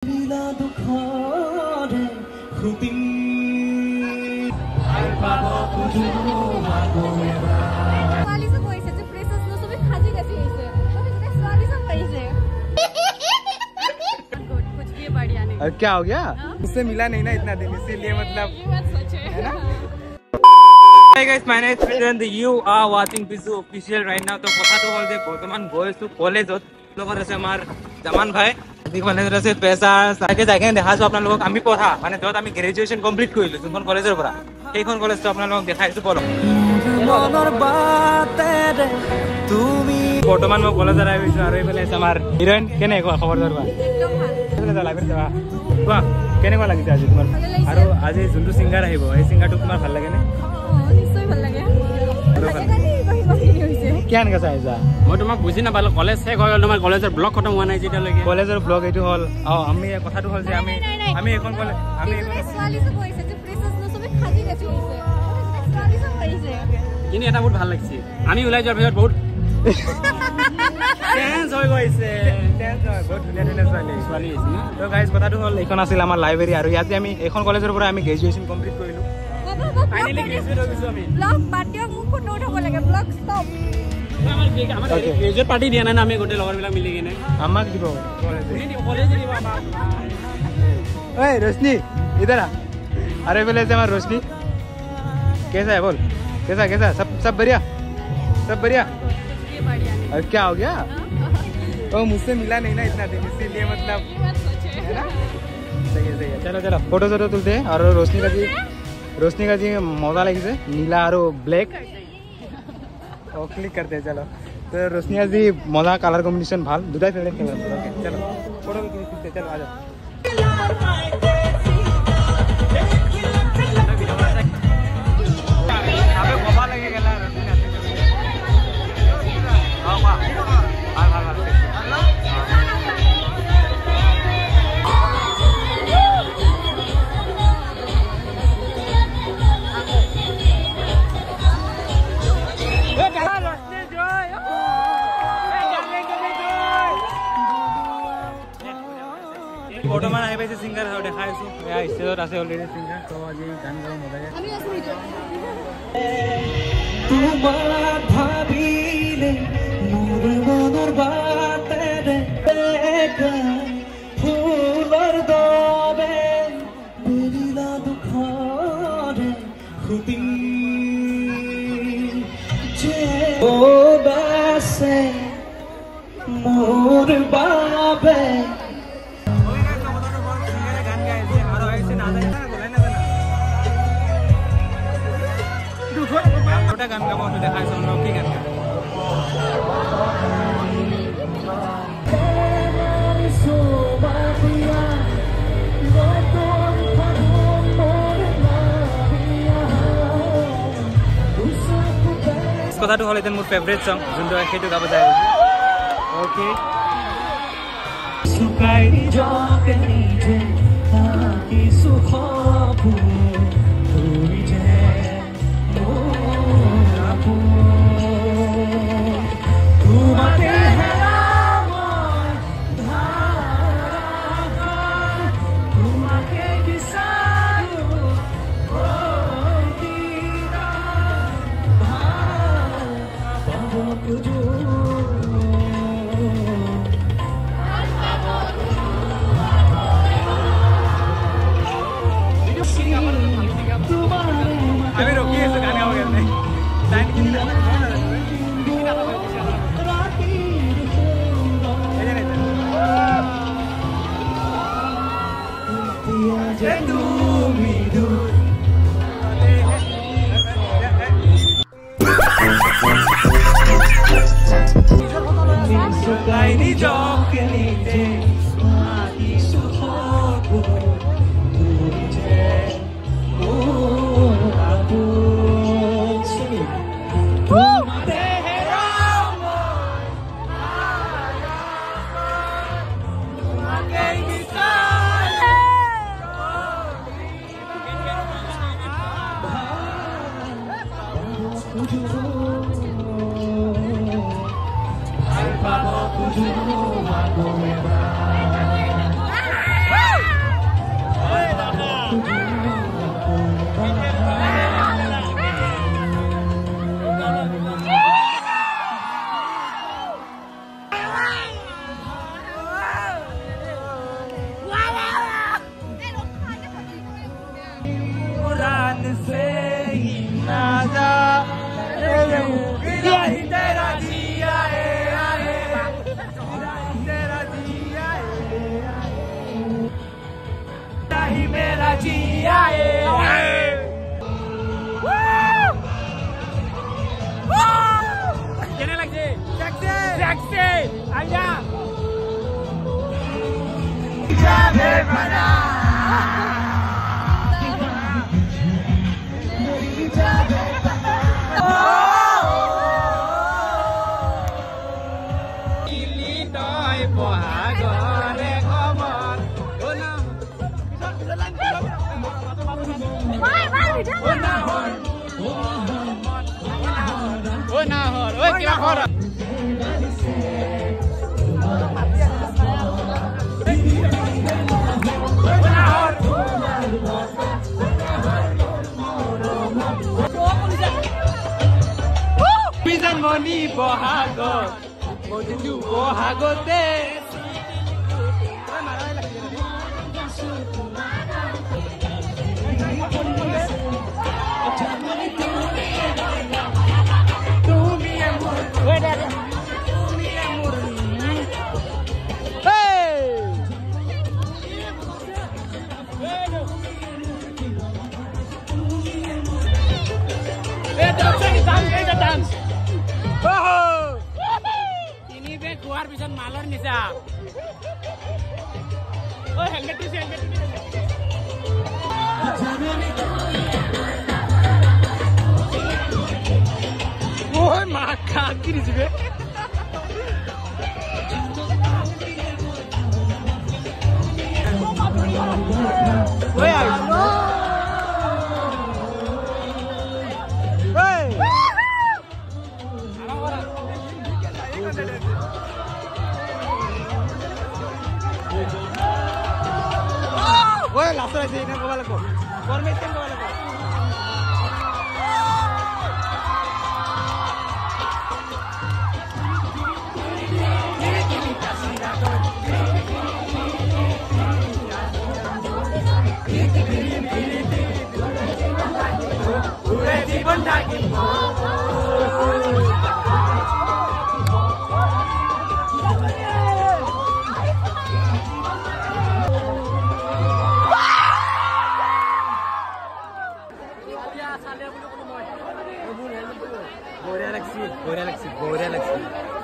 क्या हो गया? उससे मिला नहीं ना इतना दिन, इसीलिए मतलब है ना। Hey guys, my name is Priyanth. You are watching Bizu official right now. तो কথাটো হ'ল যে বৰ্তমান গৈছো কলেজত লগত আছে আমাৰ জামান ভাই আজি কলেজত আছে পেছা চাকে যাই কেনে দেখাইছো আপোনালোকক আমি পঢ়া মানে য'ত আমি গ্ৰেজুৱেচন কমপ্লিট কৰিলো যোনখন কলেজৰ পৰা সেইখন কলেজটো আপোনালোকক দেখাইছো বলক বৰ্তমান মই কলেজত আহিছো আৰু এইফালে আছে আমাৰ হিৰইন কেনেকুৱা খবৰ দৰবা কোৱা কেনেকুৱা লাগিছে আজি তোমাৰ আৰু আজি যোনটো ছিংগাৰ আহিব এই ছিংগাৰটো তোমাৰ ভাল লাগে নে নিশ্চয় ভাল লাগে কেন গছা আইছা মই তোমাক বুজি নাপালো কলেজ শেষ হৈ গ'ল তোমাৰ কলেজৰ ব্লগ খতম হোৱা নাই যেতিয়ালৈকে কলেজৰ ব্লগ এইটো হ'ল আমি কথাটো হ'ল যে আমি এখন কলেজ আমি ছোৱালী সব কৈছে যে প্ৰেছাস ন সবে খাজি গেছে ছোৱালী সব কৈছে কিনি এটা বহুত ভাল লাগিছে আমি ওলাই যোৱাৰ পিছত বহুত টেন্স হৈ গৈছে টেন্স হয় বহুত ধুনীয়া ছোৱালী আছে না তো গাইজ কথাটো হ'ল এইখন আছিল আমাৰ লাইব্ৰেৰী আৰু ইয়াতে আমি এইখন কলেজৰ পৰা আমি গ্ৰেজুৱেচন কমপ্লিট কৰিলো ফাইনালি গ্ৰেজুৱেট হৈ গৈছো আমি ব্লগ বাটিও মুখ নোট হ'ব লাগে ব্লগ ষ্টপ আমাৰ গ্ৰেজুৱেট পাৰ্টি দিয়া নাই না আমি গোটে লগৰবিলাক মিলি কিনে আমাক দিব কলেজে দিব আমাক ओए रोशनी इधर आ अरे बोले से हमारा रोशनी कैसा है बोल कैसा कैसा सब बढ़िया अरे क्या हो गया ओ मुझसे मिला नहीं ना इतना दिन इसीलिए मतलब है ना सही है चलो फोटो तुलते हैं और रोशनी का जी मजा लगी से नीला और ब्लैक और क्लिक करते हैं चलो तो रोशनी जी मजा कलर कॉम्बिनेशन भाल दुटा फेवरेट कलर ओके चलो फोटो खींचते चलो आ जाओ বৰ্তমান আহি পাইছে সিঙ্গাৰ হয় দেখাইছো এয়া ষ্টেজত আছে অলৰেডি সিঙ্গাৰ তো আজি গান গাব মজা লাগে আমি আছো ভিডিও তোমাৰ ভাবিলে নূৰ মনৰ বাটেৰে ফুলৰ দৰে বেলিলা দুখৰে খুটি যে ওদাসে মোৰ বাবে गान गाबो देखाই আছো আমৰা কি গান কথাটো হ'ল এটা মোৰ ফেভাৰিট সং যোনটো সেইটো গাব যায় ওকে সুকাই জকে নিজে কি সুখ তুই যে अभी रोकिए इस गाने हो गया लाइन की Ay, লাগছে আইয়া মনি বহাগত মদিটো বহাগতে খোৱাৰ পিছত মালৰ নিচা মা কি দিছিবে Oye, la soy de no vale con. Por mí tengo vale con. Borea Alexi.